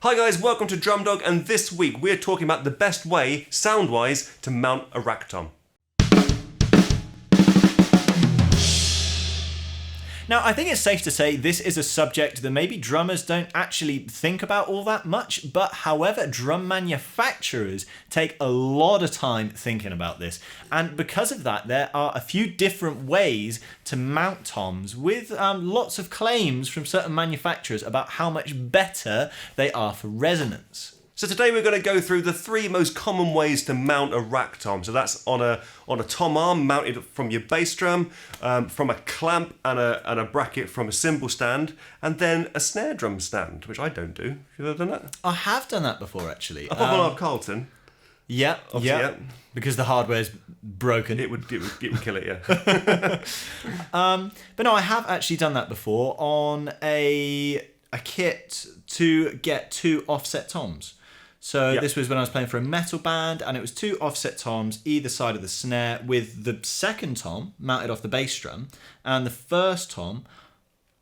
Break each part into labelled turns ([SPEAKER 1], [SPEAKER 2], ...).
[SPEAKER 1] Hi guys, welcome to Drum Dog, and this week we're talking about the best way, sound-wise, to mount a rack tom.
[SPEAKER 2] Now, I think it's safe to say this is a subject that maybe drummers don't actually think about all that much, but however, drum manufacturers take a lot of time thinking about this. And because of that, there are a few different ways to mount toms with lots of claims from certain manufacturers about how much better they are for resonance.
[SPEAKER 1] So today we're going to go through the three most common ways to mount a rack tom. So that's on a tom arm mounted from your bass drum, from a clamp and a bracket from a cymbal stand, and then a snare drum stand, which I don't do. Have you ever done that?
[SPEAKER 2] I have done that before, actually.
[SPEAKER 1] I've got one on Carlton.
[SPEAKER 2] Yeah. Because the hardware's broken.
[SPEAKER 1] It would kill it, yeah.
[SPEAKER 2] But no, I have actually done that before on a kit to get two offset toms. So This was when I was playing for a metal band, and it was two offset toms either side of the snare, with the second tom mounted off the bass drum and the first tom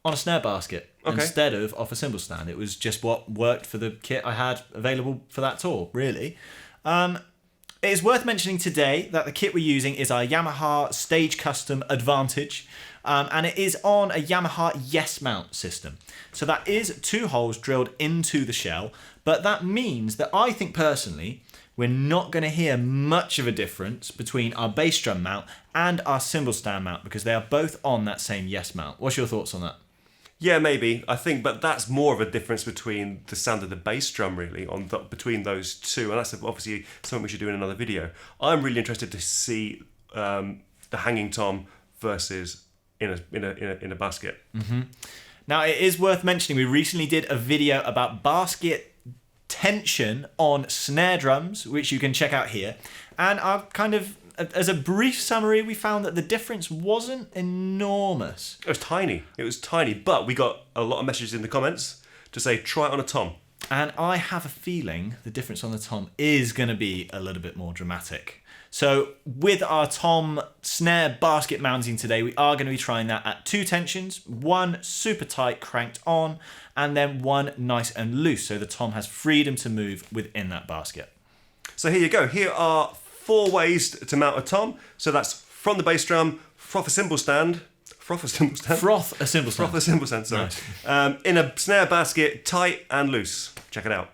[SPEAKER 2] on a snare basket instead of off a cymbal stand. It was just what worked for the kit I had available for that tour, really. It is worth mentioning today that the kit we're using is our Yamaha Stage Custom Advantage, and it is on a Yamaha Yes Mount system. So that is two holes drilled into the shell, but that means that I think personally we're not going to hear much of a difference between our bass drum mount and our cymbal stand mount, because they are both on that same Yes Mount. What's your thoughts on that?
[SPEAKER 1] Yeah, maybe. I think, but that's more of a difference between the sound of the bass drum, really, between those two, and that's obviously something we should do in another video. I'm really interested to see the hanging tom versus in a basket.
[SPEAKER 2] Mm-hmm. Now, it is worth mentioning we recently did a video about basket tension on snare drums, which you can check out here, and as a brief summary, we found that the difference wasn't enormous.
[SPEAKER 1] It was tiny, but we got a lot of messages in the comments to say try it on a tom.
[SPEAKER 2] And I have a feeling the difference on the tom is going to be a little bit more dramatic. So with our tom snare basket mounting today, we are going to be trying that at two tensions, one super tight cranked on, and then one nice and loose, so the tom has freedom to move within that basket.
[SPEAKER 1] So here you go. Here are 4 ways to mount a tom. So that's from the bass drum, froth a cymbal stand, sorry.
[SPEAKER 2] Nice.
[SPEAKER 1] In a snare basket, tight and loose. Check it out.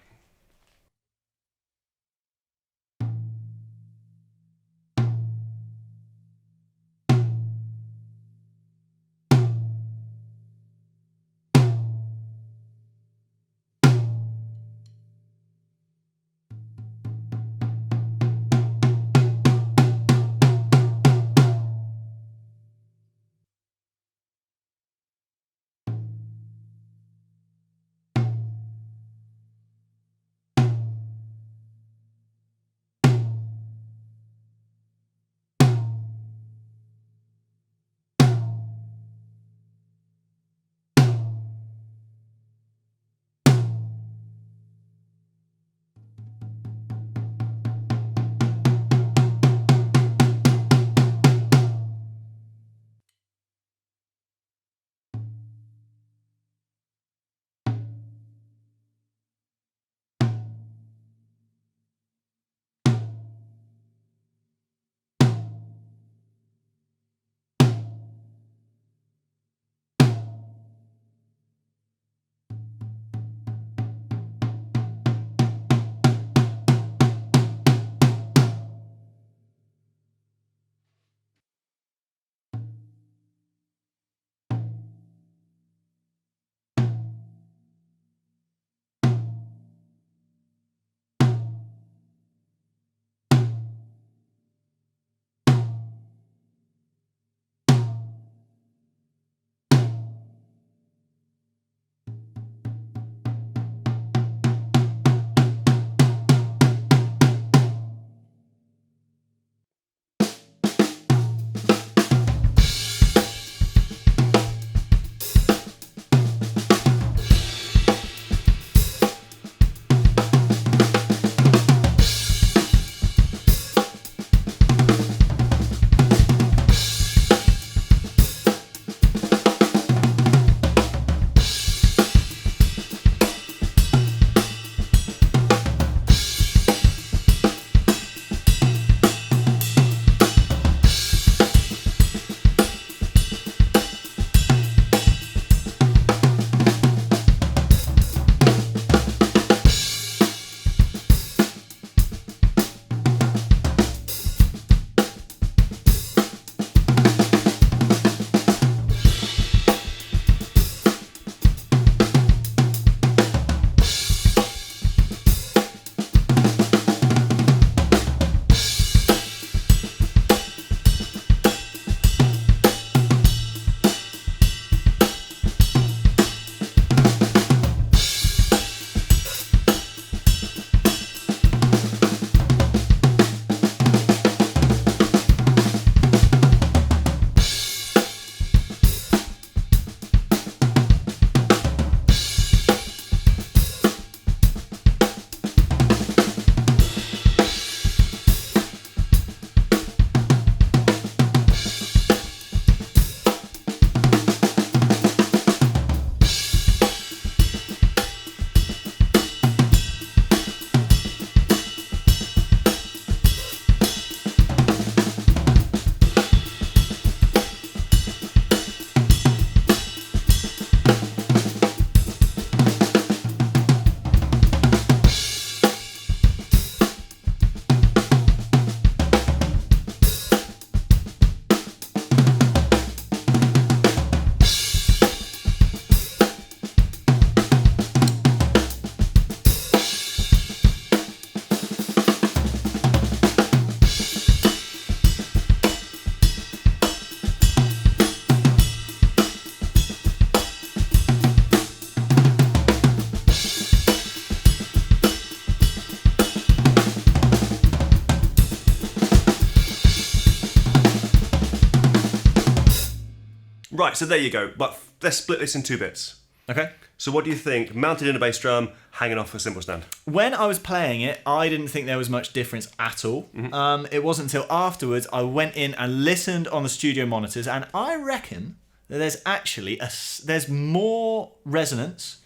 [SPEAKER 1] Right, so there you go. But let's split this in two bits.
[SPEAKER 2] Okay.
[SPEAKER 1] So what do you think? Mounted in a bass drum, hanging off a cymbal stand.
[SPEAKER 2] When I was playing it, I didn't think there was much difference at all. It wasn't until afterwards I went in and listened on the studio monitors, and I reckon that there's actually there's more resonance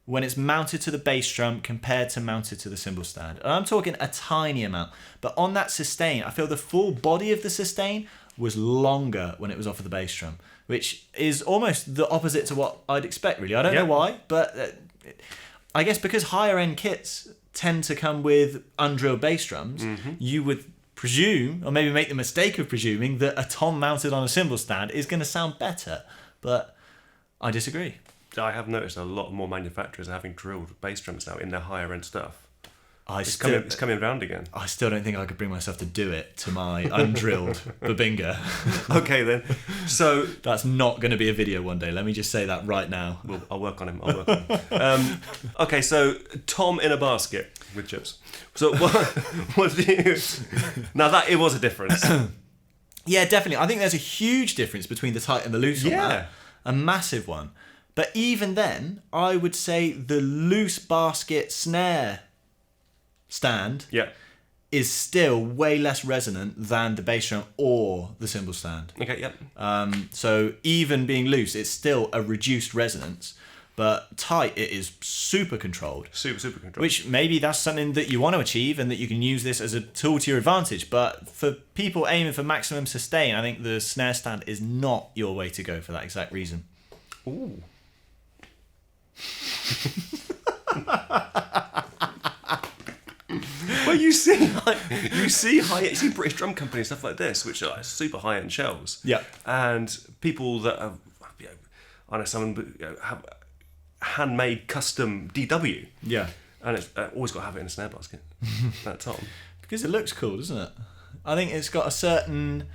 [SPEAKER 2] when it's mounted to the bass drum compared to mounted to the cymbal stand. And I'm talking a tiny amount. But on that sustain, I feel the full body of the sustain was longer when it was off of the bass drum, which is almost the opposite to what I'd expect, really. I don't know why, but I guess because higher end kits tend to come with undrilled bass drums, you would presume, or maybe make the mistake of presuming, that a tom mounted on a cymbal stand is going to sound better. But I disagree.
[SPEAKER 1] I have noticed a lot more manufacturers are having drilled bass drums now in their higher end stuff. It's coming around again.
[SPEAKER 2] I still don't think I could bring myself to do it to my undrilled Babinga.
[SPEAKER 1] Okay then. So
[SPEAKER 2] that's not going to be a video one day. Let me just say that right now.
[SPEAKER 1] Well, I'll work on him. Okay, so tom in a basket with chips. So what do you... Now that it was a difference.
[SPEAKER 2] Yeah, definitely. I think there's a huge difference between the tight and the loose on that. A massive one. But even then, I would say the loose basket snare stand is still way less resonant than the bass drum or the cymbal stand.
[SPEAKER 1] Okay,
[SPEAKER 2] so even being loose, it's still a reduced resonance, but tight, it is super controlled.
[SPEAKER 1] Super controlled.
[SPEAKER 2] Which maybe that's something that you want to achieve and that you can use this as a tool to your advantage. But for people aiming for maximum sustain, I think the snare stand is not your way to go for that exact reason.
[SPEAKER 1] Ooh. Well, you see British drum companies, stuff like this, which are super high-end shells.
[SPEAKER 2] Yeah.
[SPEAKER 1] And people that have, I know someone have handmade custom DW.
[SPEAKER 2] Yeah.
[SPEAKER 1] And it's always got to have it in a snare basket. That tom.
[SPEAKER 2] Because it looks cool, doesn't it? I think it's got a certain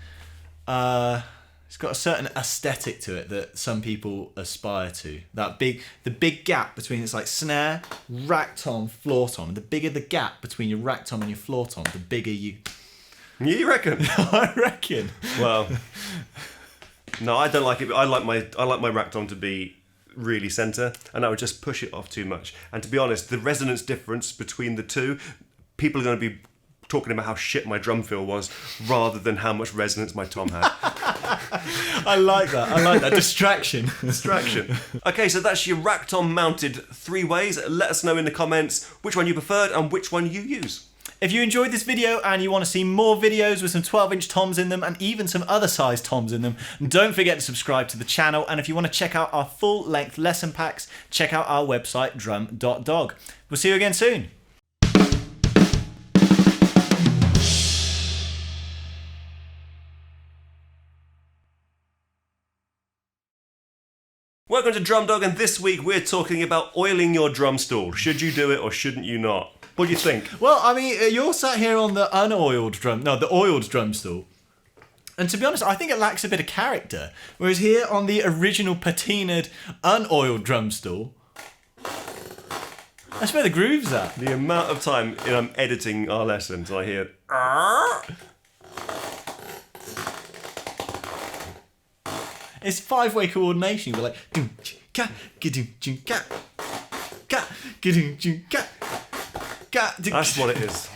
[SPEAKER 2] aesthetic to it that some people aspire to. The big gap between, it's like snare, rack tom, floor tom. The bigger the gap between your rack tom and your floor tom, the bigger you.
[SPEAKER 1] You reckon?
[SPEAKER 2] I reckon.
[SPEAKER 1] Well, no, I don't like it. I like my rack tom to be really centre, and I would just push it off too much. And to be honest, the resonance difference between the two, people are going to be talking about how shit my drum fill was rather than how much resonance my tom had.
[SPEAKER 2] I like that. Distraction.
[SPEAKER 1] Okay, so that's your rack tom mounted 3 ways. Let us know in the comments which one you preferred and which one you use.
[SPEAKER 2] If you enjoyed this video and you want to see more videos with some 12-inch toms in them and even some other size toms in them, don't forget to subscribe to the channel. And if you want to check out our full-length lesson packs, check out our website, drum.dog. We'll see you again soon.
[SPEAKER 1] Welcome to Drum Dog, and this week we're talking about oiling your drum stool. Should you do it or shouldn't you not? What do you think?
[SPEAKER 2] Well, I mean, you're sat here on the the oiled drum stool. And to be honest, I think it lacks a bit of character. Whereas here on the original patinaed, unoiled drum stool, that's where the groove's at.
[SPEAKER 1] The amount of time I'm editing our lessons, I hear...
[SPEAKER 2] It's 5-way coordination. We're like...
[SPEAKER 1] That's what it is.